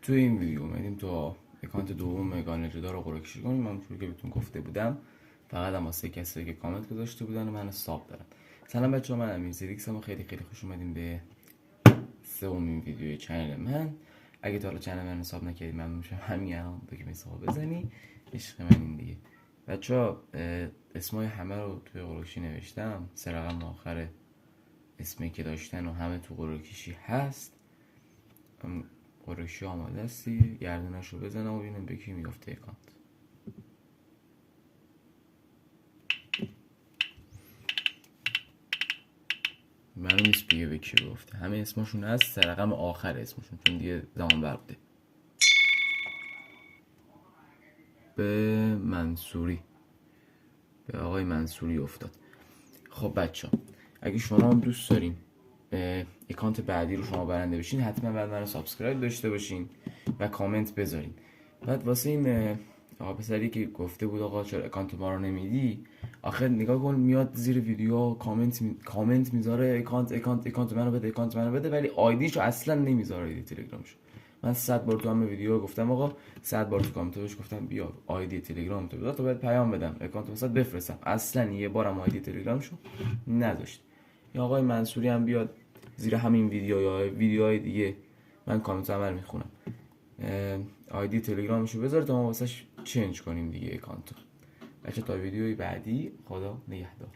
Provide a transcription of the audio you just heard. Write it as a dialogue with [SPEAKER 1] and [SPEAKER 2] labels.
[SPEAKER 1] تو این ویدیو اومدیم تا اکانت دوم مگان نجدا رو قرعه کشی کنیم. همونطور که بهتون گفته بودم فقط هم واسه کسایی که کامنت گذاشته بودن و منو ساب دارن. سلام بچه‌ها، من امیر زریکسم و خیلی خوش اومدیم به سومین ویدیوی چنل من. اگه تا حالا چنل من حساب نکردید ممنون میشم همین الان دکمه حساب بزنی. عشق من این دیگه. بچه‌ها اسمای همه رو توی قرعه کشی نوشتم، 3 رقم آخر اسمی که داشتن و همه تو قرعه کشی هست. قرعه کشی آماده هستی؟ گردنش رو بزنم و ببینم به کی میافته اکانت. معلوم نیست بیه به کی گفته، همه اسمشون هست، 3 رقم آخر اسمشون، چون دیگه زمان بر بوده. به منصوری، به آقای منصوری افتاد. خب بچه ها، اگه شما هم دوست دارین اکانت بعدی رو شما برنده بشین، حتما بعد من رو سابسکرایب داشته باشین و کامنت بذارین. بعد واسه این آقا پسری که گفته بود آقا چرا اکانت ما رو نمیدی، آخه نگاه کن میاد زیر ویدیو کامنت میذاره اکانت منو بده، ولی آیدیشو اصلا نمیذاره، آیدی تلگرامشو. من 100 بار تو همه ویدیو گفتم آقا، 100 بار تو کامنت بهش گفتم بیا آیدی تلگرام تو بذار تا بهت پیام بدم اکانت واسات بفرستم، اصلا یه بارم آیدی تلگرامشو نذاشت. یا آقای منصوری هم بیاد زیر همین ویدیو یا ویدیوهای دیگه من کامنت عمل میخونم، آیدی تلگرامشو بذار تا ما واسش چنج کنیم دیگه اکانتو. بچه تا ویدیوی بعدی، خدا نگهدار.